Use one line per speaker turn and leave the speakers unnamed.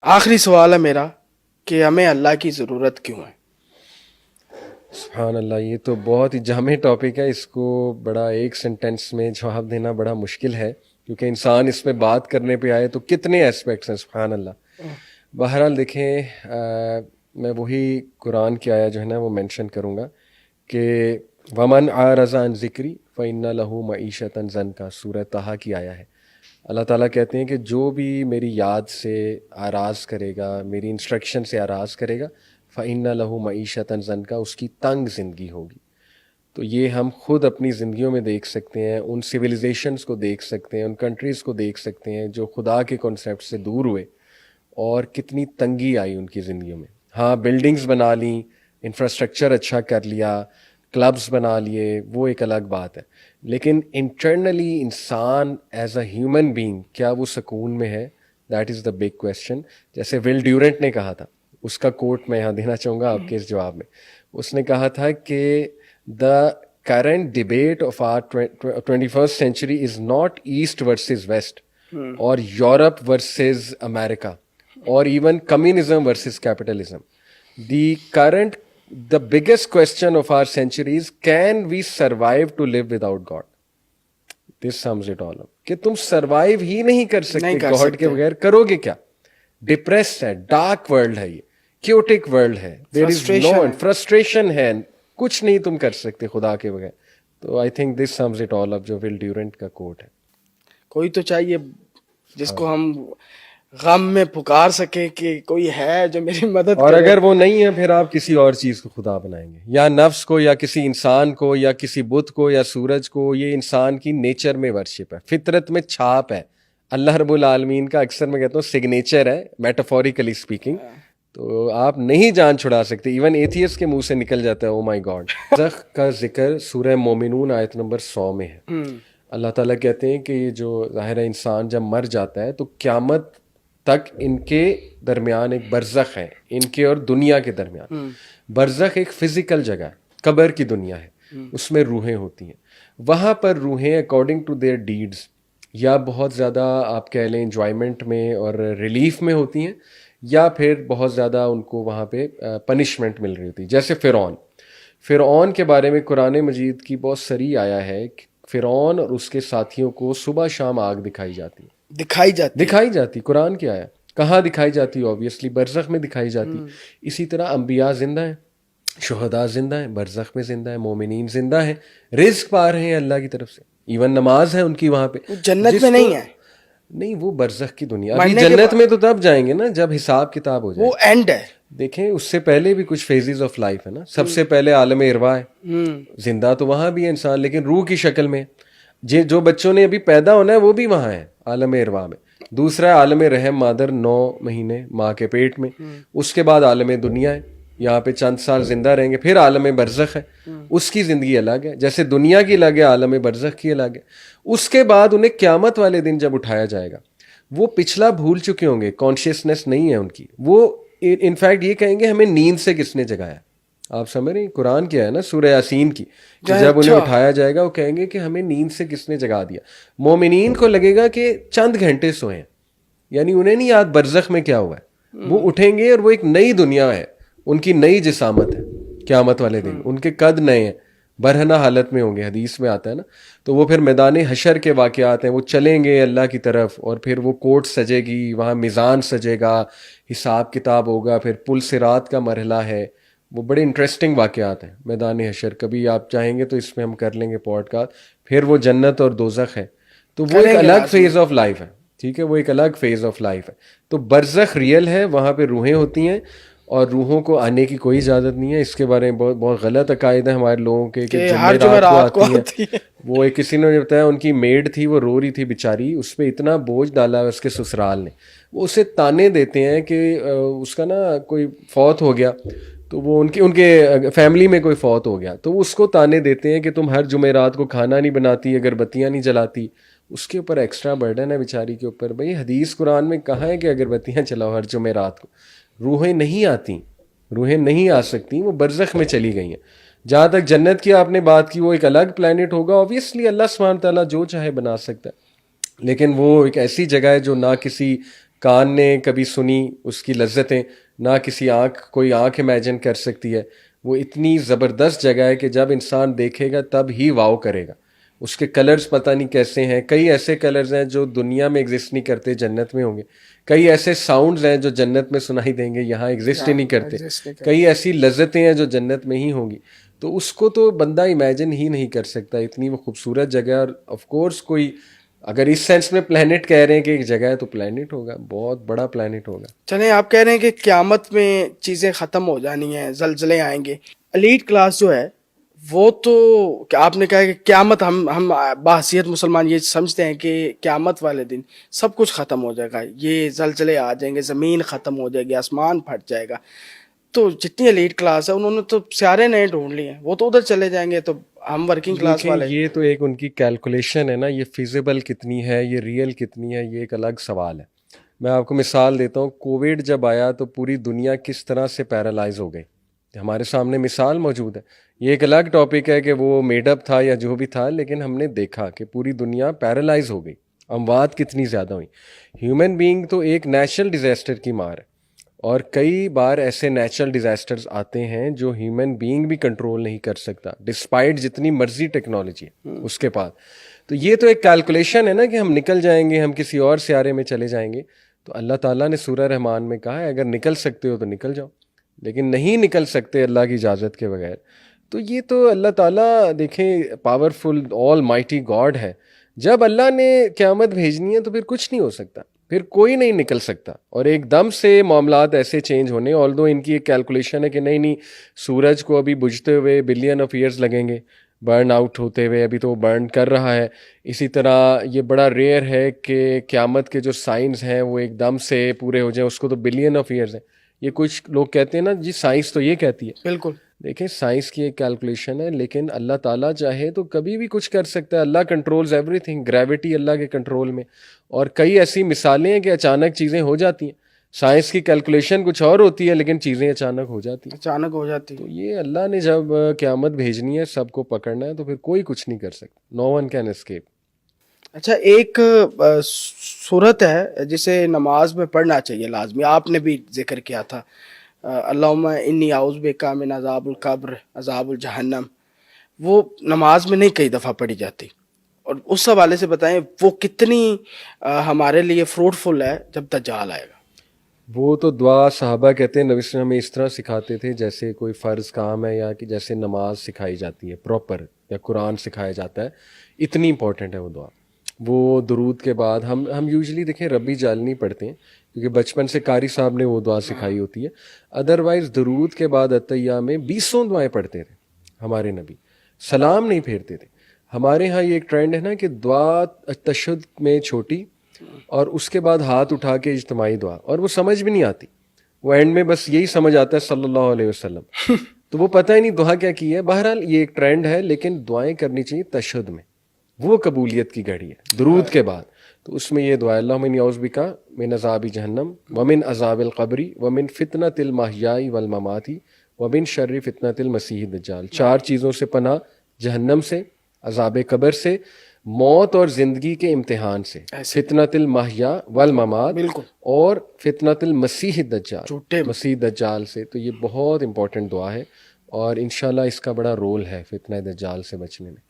آخری سوال ہے میرا کہ ہمیں اللہ کی ضرورت کیوں ہے؟
سبحان اللہ، یہ تو بہت ہی جامع ٹاپک ہے. اس کو بڑا ایک سینٹینس میں جواب دینا بڑا مشکل ہے، کیونکہ انسان اس پہ بات کرنے پہ آئے تو کتنے ایسپیکٹس ہیں. سبحان اللہ. بہرحال دیکھیں، میں وہی قرآن کی آیا جو ہے نا وہ مینشن کروں گا کہ ومن اعرض عن ذکری فإن لہ معیشۃ ضنکا، سورہ طٰہٰ کی آیا ہے. اللہ تعالیٰ کہتے ہیں کہ جو بھی میری یاد سے آراز کرے گا، میری انسٹرکشن سے آراز کرے گا، فَإِنَّ لَهُ مَعِيشَةً ضَنْكَا، اس کی تنگ زندگی ہوگی. تو یہ ہم خود اپنی زندگیوں میں دیکھ سکتے ہیں، ان سویلائزیشنس کو دیکھ سکتے ہیں، ان کنٹریز کو دیکھ سکتے ہیں جو خدا کے کانسیپٹ سے دور ہوئے اور کتنی تنگی آئی ان کی زندگیوں میں. ہاں، بلڈنگز بنا لیں، انفراسٹرکچر اچھا کر لیا، کلبز بنا لیے، وہ ایک الگ بات ہے، لیکن انٹرنلی انسان ایز اے ہیومن بینگ کیا وہ سکون میں ہے؟ That is the big question. جیسے ول ڈیورنٹ نے کہا تھا، اس کا کوٹ میں یہاں دینا چاہوں گا آپ کے اس جواب میں. اس نے کہا تھا کہ the current debate of our 21st century is not East versus West or Europe versus America or even communism versus capitalism. The biggest question of our century is, can we survive to live without God? This sums it all up. کہ تم survive ہی نہیں کر سکتے God کے بغیر، کرو گے کیا؟ ڈپریسڈ ہے، ڈارک ورلڈ ہے، یہ کیوٹک ورلڈ ہے، دیر از نو فرسٹریشن ہے، کچھ نہیں تم کر سکتے خدا کے بغیر. تو I think this sums it all up, جو ول ڈیورنٹ کا کوٹ ہے.
کوئی تو چاہیے جس کو ہم غم میں پکار سکے کہ کوئی ہے جو میری مدد
اور
کرے.
اگر وہ نہیں ہے پھر آپ کسی اور چیز کو خدا بنائیں گے، یا نفس کو، یا کسی انسان کو، یا کسی بت کو، یا سورج کو. یہ انسان کی نیچر میں ورشپ ہے، فطرت میں چھاپ ہے. اللہ رب العالمین کا اکثر میں کہتا ہوں سگنیچر ہے، میٹافوریکلی اسپیکنگ. تو آپ نہیں جان چھڑا سکتے. ایون ایتھیس کے منہ سے نکل جاتا ہے او مائی گاڈ. برزخ کا ذکر سورہ مومنون آیت نمبر 100 میں ہے. اللہ تعالیٰ کہتے ہیں کہ یہ جو ظاہر ہے انسان جب مر جاتا ہے تو قیامت تک ان کے درمیان ایک برزخ ہے، ان کے اور دنیا کے درمیان. برزخ ایک فزیکل جگہ ہے، قبر کی دنیا ہے، اس میں روحیں ہوتی ہیں. وہاں پر روحیں اکارڈنگ ٹو دیئر ڈیڈز یا بہت زیادہ آپ کہہ لیں انجوائمنٹ میں اور ریلیف میں ہوتی ہیں، یا پھر بہت زیادہ ان کو وہاں پہ پنشمنٹ مل رہی ہوتی ہے. جیسے فرعون کے بارے میں قرآن مجید کی بہت صریح آیا ہے کہ فرعون اور اس کے ساتھیوں کو صبح شام آگ دکھائی جاتی. قرآن کیا ہے؟ کہاں دکھائی جاتی؟ اوبیسلی برزخ میں دکھائی جاتی. اسی طرح انبیاء زندہ ہیں، شہداء زندہ ہیں، برزخ میں زندہ ہیں، مومنین زندہ ہیں، رزق پا رہے ہیں اللہ کی طرف سے. ایون نماز ہے ان کی وہاں پہ.
جنت میں نہیں ہے،
نہیں، وہ برزخ کی دنیا. ابھی جنت میں تو تب جائیں گے نا جب حساب کتاب ہو جائے.
وہ اینڈ ہے.
دیکھیں اس سے پہلے بھی کچھ فیزز آف لائف ہے نا. سب سے پہلے عالم ارواح ہے، زندہ تو وہاں بھی ہے انسان لیکن روح کی شکل میں. جو بچوں نے ابھی پیدا ہونا ہے وہ بھی وہاں ہے عالم ارواح میں. دوسرا عالم رحم، مادر 9 مہینے ماں کے پیٹ میں. اس کے بعد عالم دنیا ہے، یہاں پہ چند سال زندہ رہیں گے. پھر عالم برزخ ہے، اس کی زندگی الگ ہے. جیسے دنیا کی الگ ہے، عالم برزخ کی الگ ہے. اس کے بعد انہیں قیامت والے دن جب اٹھایا جائے گا، وہ پچھلا بھول چکے ہوں گے، کانشیسنیس نہیں ہے ان کی. وہ انفیکٹ یہ کہیں گے ہمیں نیند سے کس نے جگایا. آپ سمجھ رہے ہیں قرآن کیا ہے نا سورہ یاسین کی، جب انہیں اٹھایا جائے گا وہ کہیں گے کہ ہمیں نیند سے کس نے جگا دیا. مومنین کو لگے گا کہ چند گھنٹے سوئے ہیں، یعنی انہیں نہیں یاد برزخ میں کیا ہوا ہے. وہ اٹھیں گے اور وہ ایک نئی دنیا ہے، ان کی نئی جسامت ہے. قیامت والے دن ان کے قد نئے ہیں، برہنہ حالت میں ہوں گے، حدیث میں آتا ہے نا. تو وہ پھر میدان حشر کے واقعات ہیں، وہ چلیں گے اللہ کی طرف اور پھر وہ کوٹ سجے گی، وہاں میزان سجے گا، حساب کتاب ہوگا. پھر پل صراط کا مرحلہ ہے. وہ بڑے انٹرسٹنگ واقعات ہیں میدان حشر. کبھی آپ چاہیں گے تو اس میں ہم کر لیں گے پوڈ کاسٹ. پھر وہ جنت اور دوزخ ہے، تو وہ ایک الگ فیز آف لائف ہے. ٹھیک ہے، وہ ایک الگ فیز آف لائف ہے. تو برزخ ریئل ہے، وہاں پہ روحیں ہوتی ہیں اور روحوں کو آنے کی کوئی اجازت نہیں ہے. اس کے بارے میں بہت غلط عقائد ہیں ہمارے لوگوں کے کہ جمعرات کو آتی ہیں. وہ ایک کسی نے بتایا ان کی میڈ تھی، وہ رو رہی تھی بیچاری، اس پہ اتنا بوجھ ڈالا اس کے سسرال نے. وہ اسے تانے دیتے ہیں کہ اس کا نا کوئی فوت ہو گیا، تو وہ ان کے فیملی میں کوئی فوت ہو گیا تو وہ اس کو تانے دیتے ہیں کہ تم ہر جمعرات کو کھانا نہیں بناتی، اگر بتیاں نہیں جلاتی. اس کے اوپر ایکسٹرا برڈن ہے بیچاری کے اوپر. بھائی حدیث قرآن میں کہا ہے کہ اگر بتیاں چلاؤ ہر جمعرات کو. روحیں نہیں آتی، روحیں نہیں آ سکتی، وہ برزخ میں چلی گئی ہیں. جہاں تک جنت کی آپ نے بات کی، وہ ایک الگ پلانٹ ہوگا. اوبیسلی اللہ سبحانہ تعالیٰ جو چاہے بنا سکتا ہے، لیکن وہ ایک ایسی جگہ ہے جو نہ کسی کان نے کبھی سنی اس کی لذتیں، نہ کسی کوئی آنکھ امیجن کر سکتی ہے. وہ اتنی زبردست جگہ ہے کہ جب انسان دیکھے گا تب ہی واو کرے گا. اس کے کلرز پتہ نہیں کیسے ہیں، کئی ایسے کلرز ہیں جو دنیا میں ایگزسٹ نہیں کرتے، جنت میں ہوں گے. کئی ایسے ساؤنڈز ہیں جو جنت میں سنائی دیں گے، یہاں ایگزسٹ ہی نہیں کرتے. کئی ایسی لذتیں ہیں جو جنت میں ہی ہوں گی. تو اس کو تو بندہ امیجن ہی نہیں کر سکتا، اتنی وہ خوبصورت جگہ ہے. اور آف کورس کوئی اگر اس سینس میں پلانٹ کہہ رہے ہیں کہ ایک جگہ ہے تو پلانٹ ہوگا، بہت بڑا پلانٹ ہوگا.
چلیں آپ کہہ رہے ہیں کہ قیامت میں چیزیں ختم ہو جانی ہیں، زلزلے آئیں گے. ایلیٹ کلاس جو ہے وہ تو کہ آپ نے کہا کہ قیامت ہم بحیثیت مسلمان یہ سمجھتے ہیں کہ قیامت والے دن سب کچھ ختم ہو جائے گا، یہ زلزلے آ جائیں گے، زمین ختم ہو جائے گی، آسمان پھٹ جائے گا. تو جتنی ایلیٹ کلاس ہے انہوں نے تو سیارے نئے ڈھونڈ لیے ہیں، وہ تو ادھر چلے جائیں گے. تو ہم ورکنگ کلاس والے،
یہ تو ایک ان کی کیلکولیشن ہے نا، یہ فیزیبل کتنی ہے، یہ ریئل کتنی ہے، یہ ایک الگ سوال ہے. میں آپ کو مثال دیتا ہوں. کووڈ جب آیا تو پوری دنیا کس طرح سے پیرالائز ہو گئی، ہمارے سامنے مثال موجود ہے. یہ ایک الگ ٹاپک ہے کہ وہ میڈ اپ تھا یا جو بھی تھا، لیکن ہم نے دیکھا کہ پوری دنیا پیرالائز ہو گئی، اموات کتنی زیادہ ہوئی. ہیومن بینگ تو ایک نیچرل ڈیزاسٹر کی مار ہے، اور کئی بار ایسے نیچرل ڈیزاسٹرز آتے ہیں جو ہیومن بینگ بھی کنٹرول نہیں کر سکتا، ڈسپائٹ جتنی مرضی ٹیکنالوجی ہے اس کے پاس. تو یہ تو ایک کیلکولیشن ہے نا کہ ہم نکل جائیں گے، ہم کسی اور سیارے میں چلے جائیں گے. تو اللہ تعالیٰ نے سورہ رحمان میں کہا ہے اگر نکل سکتے ہو تو نکل جاؤ، لیکن نہیں نکل سکتے اللہ کی اجازت کے بغیر. تو یہ تو اللہ تعالیٰ دیکھیں پاورفل آل مائٹی گاڈ ہے. جب اللہ نے قیامت بھیجنی ہے تو پھر کچھ نہیں ہو سکتا، پھر کوئی نہیں نکل سکتا. اور ایک دم سے معاملات ایسے چینج ہونے، آلدو ان کی ایک کیلکولیشن ہے کہ نہیں سورج کو ابھی بجھتے ہوئے بلین آف ایئرز لگیں گے، برن آؤٹ ہوتے ہوئے، ابھی تو وہ برن کر رہا ہے. اسی طرح یہ بڑا ریئر ہے کہ قیامت کے جو سائنز ہیں وہ ایک دم سے پورے ہو جائیں، اس کو تو بلین آف ایئرز ہیں. یہ کچھ لوگ کہتے ہیں نا جی سائنس تو یہ کہتی ہے.
بالکل
دیکھیں سائنس کی ایک کیلکولیشن ہے، لیکن اللہ تعالیٰ چاہے تو کبھی بھی کچھ کر سکتا ہے. اللہ کنٹرولز ایوری تھنگ، گریوٹی اللہ کے کنٹرول میں. اور کئی ایسی مثالیں ہیں کہ اچانک چیزیں ہو جاتی ہیں. سائنس کی کیلکولیشن کچھ اور ہوتی ہے لیکن چیزیں اچانک ہو جاتی ہیں.
اچانک ہو جاتی.
تو یہ اللہ نے جب قیامت بھیجنی ہے، سب کو پکڑنا ہے، تو پھر کوئی کچھ نہیں کر سکتا. نو ون کین اسکیپ.
اچھا ایک صورت ہے جسے نماز میں پڑھنا چاہیے لازمی، آپ نے بھی ذکر کیا تھا، اللہم انی اعوذ بک من عذاب القبر عذاب الجہنم. وہ نماز میں نہیں کئی دفعہ پڑھی جاتی، اور اس حوالے سے بتائیں وہ کتنی ہمارے لیے فروٹفل ہے جب دجال آئے گا.
وہ تو دعا صحابہ کہتے ہیں نبی صلی اللہ علیہ وسلم ہمیں اس طرح سکھاتے تھے جیسے کوئی فرض کام ہے، یا کہ جیسے نماز سکھائی جاتی ہے پراپر، یا قرآن سکھایا جاتا ہے. اتنی امپورٹنٹ ہے وہ دعا. وہ درود کے بعد ہم یوزلی دیکھیں ربی جالنی پڑھتے ہیں کیونکہ بچپن سے قاری صاحب نے وہ دعا سکھائی ہوتی ہے. ادروائز درود کے بعد عطیہ میں 20 دعائیں پڑھتے تھے ہمارے نبی، سلام نہیں پھیرتے تھے. ہمارے ہاں یہ ایک ٹرینڈ ہے نا کہ دعا تشہد میں چھوٹی اور اس کے بعد ہاتھ اٹھا کے اجتماعی دعا، اور وہ سمجھ بھی نہیں آتی. وہ اینڈ میں بس یہی سمجھ آتا ہے صلی اللہ علیہ وسلم، تو وہ پتہ ہی نہیں دعا کیا کی ہے. بہرحال یہ ایک ٹرینڈ ہے، لیکن دعائیں کرنی چاہیے تشہد میں، وہ قبولیت کی گھڑی ہے درود کے بعد. تو اس میں یہ دعا اللہم انی اعوذ بک من عذاب جہنم ومن عذاب القبر ومن فتنۃ المحیاء والممات ومن شر فتنۃ المسیح الدجال. 4 چیزوں سے پناہ، جہنم سے، عذاب قبر سے، موت اور زندگی کے امتحان سے، فتنۃ المحیاء والممات، اور فتنۃ المسیح الدجال، مسیح دجال سے. تو یہ بہت امپورٹنٹ دعا ہے، اور انشاءاللہ اس کا بڑا رول ہے فتنہ دجال سے بچنے میں.